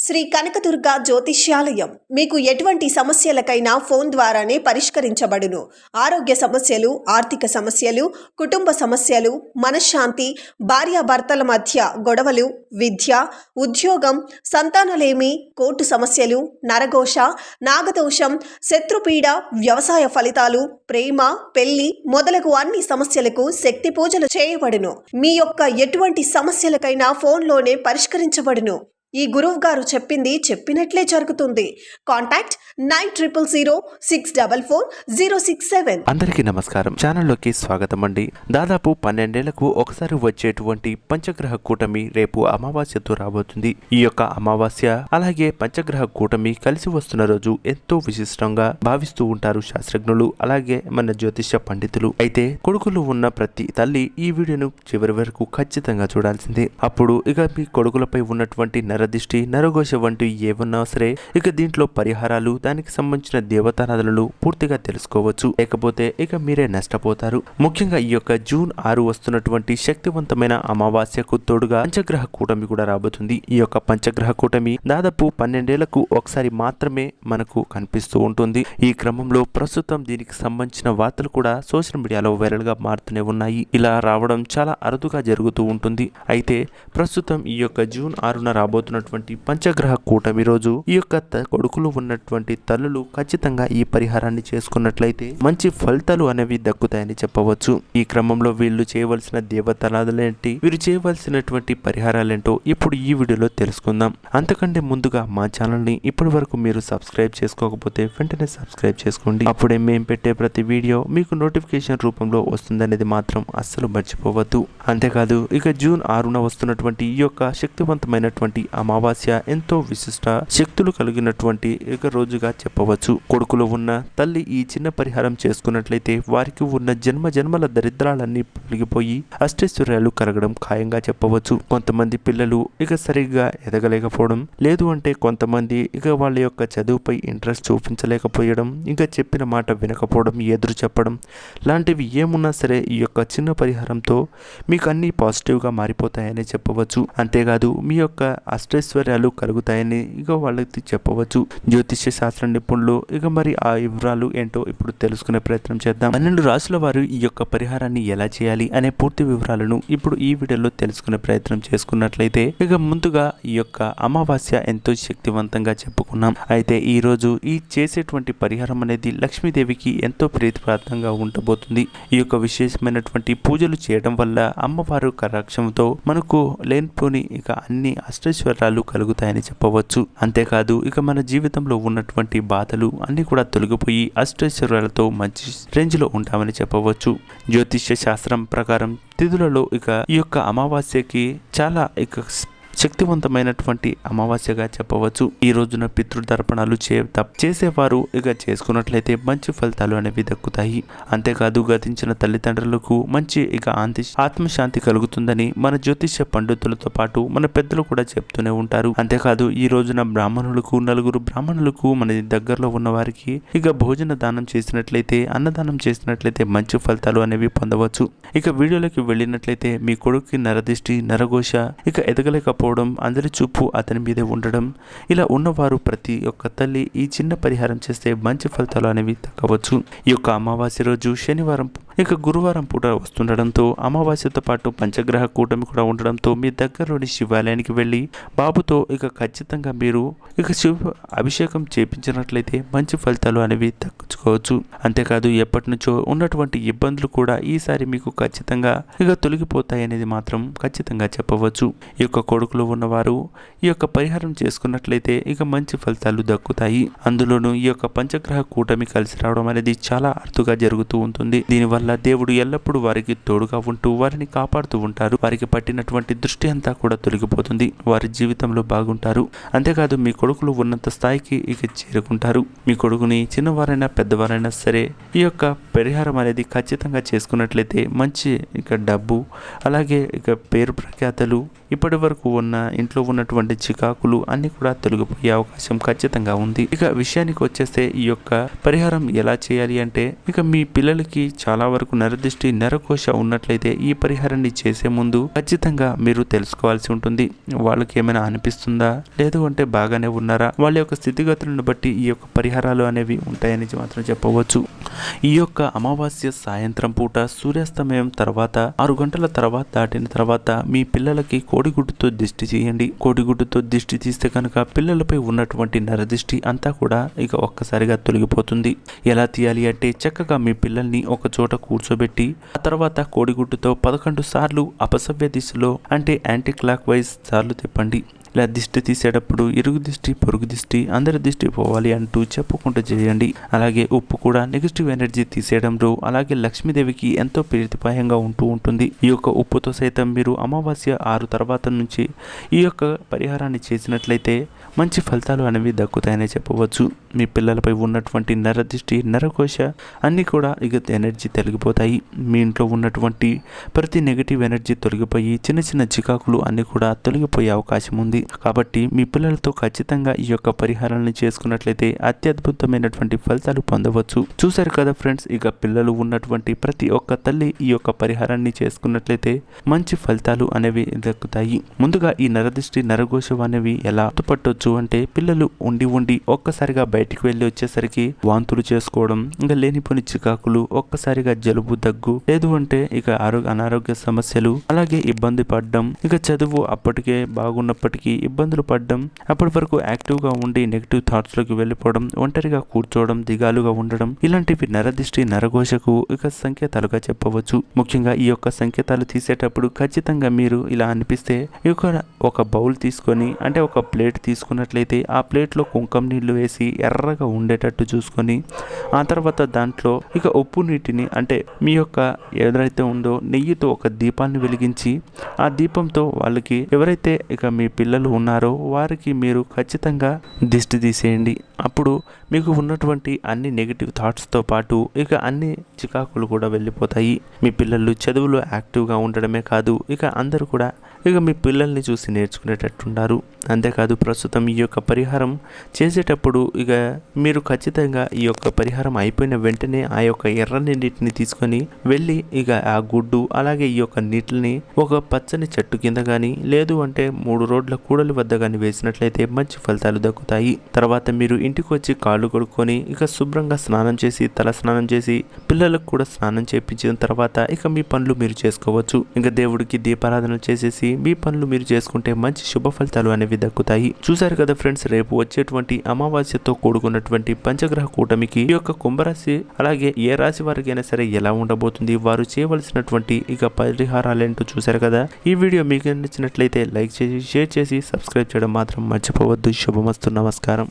శ్రీ కనకదుర్గ జ్యోతిష్యాలయం మీకు ఎటువంటి సమస్యలకైనా ఫోన్ ద్వారానే పరిష్కరించబడును. ఆరోగ్య సమస్యలు, ఆర్థిక సమస్యలు, కుటుంబ సమస్యలు, మనశ్శాంతి, భార్యాభర్తల మధ్య గొడవలు, విద్య, ఉద్యోగం, సంతానలేమి, కోర్టు సమస్యలు, నరఘోష, నాగదోషం, శత్రుపీడ, వ్యవసాయ ఫలితాలు, ప్రేమ, పెళ్లి మొదలగు అన్ని సమస్యలకు శక్తి పూజలు చేయబడును. మీ యొక్క ఎటువంటి సమస్యలకైనా ఫోన్లోనే పరిష్కరించబడును. ఈ గురువు గారు చెప్పింది చెప్పినట్లే జరుగుతుంది. కాంటాక్ట్ 9000644067. అందరికీ నమస్కారం. ఛానల్లోకి స్వాగతం అండి. దాదాపు 12 ఏళ్లకు ఒకసారి వచ్చేటువంటి పంచగ్రహ కూటమి రేపు అమావాస్యతో రాబోతుంది. ఈ యొక్క అమావాస్య అలాగే పంచగ్రహ కూటమి కలిసి వస్తున్న రోజు ఎంతో విశిష్టంగా భావిస్తూ ఉంటారు శాస్త్రజ్ఞులు, అలాగే మన జ్యోతిష పండితులు. అయితే కొడుకులు ఉన్న ప్రతి తల్లి ఈ వీడియోను చివరి వరకు ఖచ్చితంగా చూడాల్సిందే. అప్పుడు ఇక మీ కొడుకులపై ఉన్నటువంటి నరదిష్టి, నరఘోష వంటివి ఏమన్నా సరే ఇక దీంట్లో పరిహారాలు, దానికి సంబంధించిన దేవతారాధనలు పూర్తిగా తెలుసుకోవచ్చు. లేకపోతే ఇక మీరే నష్టపోతారు. ముఖ్యంగా ఈ యొక్క జూన్ 6 వస్తున్నటువంటి శక్తివంతమైన అమావాస్యకు తోడుగా పంచగ్రహ కూటమి కూడా రాబోతుంది. ఈ యొక్క పంచగ్రహ కూటమి దాదాపు 12 ఏళ్లకు ఒకసారి మాత్రమే మనకు కనిపిస్తూ ఉంటుంది. ఈ క్రమంలో ప్రస్తుతం దీనికి సంబంధించిన వార్తలు కూడా సోషల్ మీడియాలో వైరల్ గా మారుతూనే ఉన్నాయి. ఇలా రావడం చాలా అరుదుగా జరుగుతూ ఉంటుంది. అయితే ప్రస్తుతం ఈ యొక్క జూన్ 6న రాబోతున్నటువంటి పంచగ్రహ కూటమి రోజు ఈ యొక్క కొడుకులు ఉన్నటువంటి తల్లులు ఖచ్చితంగా ఈ పరిహారాన్ని చేసుకున్నట్లయితే మంచి ఫలితాలు అనేవి దక్కుతాయని చెప్పవచ్చు. ఈ క్రమంలో వీళ్ళు చేయవలసిన దేవతారాధనలేంటి, వీరు చేయవలసినటువంటి పరిహారాలేంటో ఇప్పుడు ఈ వీడియోలో తెలుసుకుందాం. అంతకంటే ముందుగా మా ఛానల్ ని ఇప్పటి వరకు మీరు సబ్స్క్రైబ్ చేసుకోకపోతే వెంటనే సబ్స్క్రైబ్ చేసుకోండి. అప్పుడే మేము పెట్టే ప్రతి వీడియో మీకు నోటిఫికేషన్ రూపంలో వస్తుందనేది మాత్రం అస్సలు మర్చిపోవద్దు. అంతేకాదు ఇక జూన్ 6న వస్తున్నటువంటి ఈ యొక్క శక్తివంతమైనటువంటి అమావాస్య ఎంతో విశిష్ట శక్తులు కలిగినటువంటి ఒక రోజుగా చెప్పవచ్చు. కొడుకులు ఉన్న తల్లి ఈ చిన్న పరిహారం చేసుకున్నట్లయితే వారికి ఉన్న జన్మల దరిద్రాలన్నీ తొలగిపోయి అష్టైశ్వర్యాలు కలగడం ఖాయంగా చెప్పవచ్చు. కొంతమంది పిల్లలు ఇక సరిగ్గా ఎదగలేకపోవడం, లేదు అంటే కొంతమంది ఇక వాళ్ళ యొక్క చదువుపై ఇంట్రెస్ట్ చూపించలేకపోయడం, ఇంకా చెప్పిన మాట వినకపోవడం, ఎదురు చెప్పడం లాంటివి ఏమున్నా సరే ఈ యొక్క చిన్న పరిహారంతో మీకు అన్ని పాజిటివ్గా మారిపోతాయని చెప్పవచ్చు. అంతేకాదు మీ యొక్క అష్టైశ్వర్యాలు కలుగుతాయని ఇక వాళ్ళకి చెప్పవచ్చు. జ్యోతిష్య శాస్త్ర నిపుణులు ఇక మరి ఆ వివరాలు ఏంటో ఇప్పుడు తెలుసుకునే ప్రయత్నం చేద్దాం. 12 రాశుల వారు ఈ యొక్క పరిహారాన్ని ఎలా చేయాలి అనే పూర్తి వివరాలను ఇప్పుడు ఈ వీడియోలో తెలుసుకునే ప్రయత్నం చేసుకున్నట్లయితే ఇక ముందుగా ఈ యొక్క అమావాస్య ఎంతో శక్తివంతంగా చెప్పుకున్నాం. అయితే ఈ రోజు ఈ చేసేటువంటి పరిహారం అనేది లక్ష్మీదేవికి ఎంతో ప్రీతిప్రార్థంగా ఉండబోతుంది. ఈ యొక్క విశేషమైనటువంటి పూజలు చేయడం వల్ల అమ్మవారు కటాక్షంతో మనకు లేనిపోని ఇక అన్ని అష్టైశ్వర్యాలు కలుగుతాయని చెప్పవచ్చు. అంతేకాదు ఇక మన జీవితంలో ఉన్నటువంటి బాధలు అన్ని కూడా తొలగిపోయి అష్టైశ్వర్యాలతో మంచి రేంజ్ లో ఉంటామని చెప్పవచ్చు. జ్యోతిష్య శాస్త్రం ప్రకారం తిథులలో ఇక ఈ యొక్క అమావాస్యకి చాలా ఇక శక్తివంతమైనటువంటి అమావాస్యగా చెప్పవచ్చు. ఈ రోజున పితృతర్పణాలు చేసేవారు ఇక చేసుకున్నట్లయితే మంచి ఫలితాలు అనేవి దక్కుతాయి. అంతేకాదు గతించిన తల్లిదండ్రులకు మంచి ఇక ఆత్మశాంతి కలుగుతుందని మన జ్యోతిష్య పండితులతో పాటు మన పెద్దలు కూడా చెప్తూనే ఉంటారు. అంతేకాదు ఈ రోజున నలుగురు బ్రాహ్మణులకు మన దగ్గరలో ఉన్న వారికి ఇక భోజన దానం చేసినట్లయితే, అన్నదానం చేసినట్లయితే మంచి ఫలితాలు అనేవి పొందవచ్చు. ఇక వీడియోలోకి వెళ్ళినట్లయితే మీ కొడుకు నరదిష్టి, నరఘోష, ఇక ఎదగలేకపోవడం, అందరి చూపు అతని మీదే ఉండడం, ఇలా ఉన్నవారు ప్రతి ఒక్క తల్లి ఈ చిన్న పరిహారం చేస్తే మంచి ఫలితాలు అనేవి దక్కవచ్చు. ఈ యొక్క అమావాస్య రోజు శనివారం ఇక గురువారం పూట వస్తుండడంతో అమావాస్యతో పాటు పంచగ్రహ కూటమి కూడా ఉండడంతో మీ దగ్గరలోని శివాలయానికి వెళ్ళి బాబుతో ఇక ఖచ్చితంగా మీరు ఇక శివ అభిషేకం చేపించినట్లయితే మంచి ఫలితాలు అనేవి దక్కించుకోవచ్చు. అంతేకాదు ఎప్పటి నుంచో ఉన్నటువంటి ఇబ్బందులు కూడా ఈసారి మీకు ఖచ్చితంగా ఇక తొలగిపోతాయి అనేది మాత్రం ఖచ్చితంగా చెప్పవచ్చు. ఈ యొక్క కొడుకులు ఉన్నవారు ఈ యొక్క పరిహారం చేసుకున్నట్లయితే ఇక మంచి ఫలితాలు దక్కుతాయి. అందులోనూ ఈ యొక్క పంచగ్రహ కూటమి కలిసి రావడం అనేది చాలా అరుదుగా జరుగుతూ ఉంటుంది. దీనివల్ల దేవుడు ఎల్లప్పుడూ వారికి తోడుగా ఉంటూ వారిని కాపాడుతూ ఉంటారు. వారికి పట్టినటువంటి దృష్టి అంతా కూడా తొలగిపోతుంది. వారి జీవితంలో బాగుంటారు. అంతేకాదు మీ కొడుకులు ఉన్నంత స్థాయికి ఇక చేరుకుంటారు. మీ కొడుకుని చిన్నవారైనా పెద్దవారైనా సరే ఈ యొక్క పరిహారం అనేది ఖచ్చితంగా చేసుకున్నట్లయితే మంచి ఇక డబ్బు, అలాగే ఇక పేరు ప్రఖ్యాతలు, ఇప్పటి వరకు ఉన్న ఇంట్లో ఉన్నటువంటి చికాకులు అన్ని కూడా తొలగిపోయే అవకాశం ఖచ్చితంగా ఉంది. ఇక విషయానికి వచ్చేస్తే ఈ యొక్క పరిహారం ఎలా చేయాలి అంటే ఇక మీ పిల్లలకి చాలా వరకు నరదిష్టి నరకోశ ఉన్నట్లయితే ఈ పరిహారాన్ని చేసే ముందు ఖచ్చితంగా మీరు తెలుసుకోవాల్సి ఉంటుంది. వాళ్ళకి ఏమైనా అనిపిస్తుందా, లేదు అంటే బాగానే ఉన్నారా, వాళ్ళ యొక్క స్థితిగతులను బట్టి ఈ యొక్క పరిహారాలు అనేవి ఉంటాయని మాత్రం చెప్పవచ్చు. ఈ యొక్క అమావాస్య సాయంత్రం పూట సూర్యాస్తమయం తర్వాత 6 గంటల తర్వాత దాటిన తర్వాత మీ పిల్లలకి కోడిగుడ్డుతో దిష్టి చేయండి. కోడిగుడ్డుతో దిష్టి తీస్తే కనుక పిల్లలపై ఉన్నటువంటి నరదిష్టి అంతా కూడా ఇక ఒక్కసారిగా తొలగిపోతుంది. ఎలా తీయాలి అంటే చక్కగా మీ పిల్లల్ని ఒక చోట కూర్చోబెట్టి ఆ తర్వాత కోడిగుడ్డుతో 11 సార్లు అపసవ్య దిశలో అంటే యాంటీ క్లాక్ వైజ్ సార్లు తిప్పండి. ఇలా దిష్టి తీసేటప్పుడు ఇరుగు దిష్టి పొరుగు దిష్టి అందరి దిష్టి పోవాలి అంటూ చెప్పుకుంటూ చేయండి. అలాగే ఉప్పు కూడా నెగిటివ్ ఎనర్జీ తీసేయడంలో అలాగే లక్ష్మీదేవికి ఎంతో ప్రీతిపాయంగా ఉంటుంది. ఈ యొక్క ఉప్పుతో సైతం మీరు అమావాస్య 6 తర్వాత నుంచి ఈ యొక్క పరిహారాన్ని చేసినట్లయితే మంచి ఫలితాలు అనేవి దక్కుతాయని చెప్పవచ్చు. మీ పిల్లలపై ఉన్నటువంటి నరదిష్టి నరకోశ అన్నీ కూడా ఇక ఎనర్జీ తొలగిపోతాయి. మీ ఇంట్లో ఉన్నటువంటి ప్రతి నెగిటివ్ ఎనర్జీ తొలగిపోయి చిన్న చిన్న చికాకులు అన్నీ కూడా తొలగిపోయే అవకాశం ఉంది. కాబట్టి మీ పిల్లలతో ఖచ్చితంగా ఈ యొక్క పరిహారాలను చేసుకున్నట్లయితే అత్యద్భుతమైనటువంటి ఫలితాలు పొందవచ్చు. చూశారు కదా ఫ్రెండ్స్, ఇక పిల్లలు ఉన్నటువంటి ప్రతి ఒక్క తల్లి ఈ యొక్క పరిహారాన్ని చేసుకున్నట్లయితే మంచి ఫలితాలు అనేవి దక్కుతాయి. ముందుగా ఈ నరదిష్టి నరఘోషం అనేవి ఎలా పట్టొచ్చు అంటే పిల్లలు ఉండి ఒక్కసారిగా బయటికి వెళ్ళి వచ్చేసరికి వాంతులు చేసుకోవడం, ఇంకా లేనిపోని చికాకులు, ఒక్కసారిగా జలుబు దగ్గు, లేదు అంటే ఇక అనారోగ్య సమస్యలు, అలాగే ఇబ్బంది పడడం, ఇక చదువు అప్పటికే బాగున్నప్పటికీ ఇబ్బందులు పడడం, అప్పటి వరకు యాక్టివ్ గా ఉండి నెగిటివ్ థాట్స్ లోకి వెళ్ళిపోవడం, ఒంటరిగా కూర్చోవడం, దిగాలుగా ఉండడం, ఇలాంటివి నరదిష్టి నరఘోషకు ఇక సంకేతాలుగా చెప్పవచ్చు. ముఖ్యంగా ఈ యొక్క సంకేతాలు తీసేటప్పుడు ఖచ్చితంగా మీరు ఇలా అనిపిస్తే ఒక బౌల్ తీసుకొని అంటే ఒక ప్లేట్ తీసుకున్నట్లయితే ఆ ప్లేట్లో కుంకుమ నీళ్లు వేసి ఎర్రగా ఉండేటట్టు చూసుకొని ఆ తర్వాత దాంట్లో ఇక ఉప్పు నీటిని అంటే మీ యొక్క ఏదైతే ఉందో నెయ్యితో ఒక దీపాన్ని వెలిగించి ఆ దీపంతో వాళ్ళకి ఎవరైతే ఇక మీ పిల్లలు ఉన్నారో వారికి మీరు ఖచ్చితంగా దిష్టి తీసేయండి. అప్పుడు మీకు ఉన్నటువంటి అన్ని నెగిటివ్ థాట్స్తో పాటు ఇక అన్ని చికాకులు కూడా వెళ్ళిపోతాయి. మీ పిల్లలు చదువులో యాక్టివ్గా ఉండడమే కాదు ఇక అందరూ కూడా ఇక మీ పిల్లల్ని చూసి నేర్చుకునేటట్టున్నారు. అంతేకాదు ప్రస్తుతం ఈ యొక్క పరిహారం చేసేటప్పుడు ఇక మీరు ఖచ్చితంగా ఈ యొక్క పరిహారం అయిపోయిన వెంటనే ఆ యొక్క ఎర్రని నీటిని తీసుకొని వెళ్ళి ఇక ఆ గుడ్డు అలాగే ఈ యొక్క నీటిని ఒక పచ్చని చెట్టు కింద కానీ లేదు అంటే 3 రోడ్ల కూడలి వద్ద కానీ వేసినట్లయితే మంచి ఫలితాలు దక్కుతాయి. తర్వాత మీరు ఇంటికి వచ్చి కాళ్ళు కొడుక్కొని ఇక శుభ్రంగా స్నానం చేసి తల స్నానం చేసి పిల్లలకు కూడా స్నానం చేయించిన తర్వాత ఇక మీ పనులు మీరు చేసుకోవచ్చు. ఇంకా దేవుడికి దీపారాధన చేసేసి మీ పనులు మీరు చేసుకుంటే మంచి శుభ ఫలితాలు అనేవి దక్కుతాయి. చూశారు కదా ఫ్రెండ్స్, రేపు వచ్చేటువంటి అమావాస్యతో కూడుకున్నటువంటి పంచగ్రహ కూటమికి ఈ యొక్క కుంభరాశి అలాగే ఏ రాశి వారికి అయినా సరే ఎలా ఉండబోతుంది, వారు చేయవలసినటువంటి ఇక పరిహారాలేంటో చూశారు కదా. ఈ వీడియో మీకు నచ్చినట్లయితే లైక్ చేసి షేర్ చేసి సబ్స్క్రైబ్ చేయడం మాత్రం మర్చిపోవద్దు. శుభమస్తు. నమస్కారం.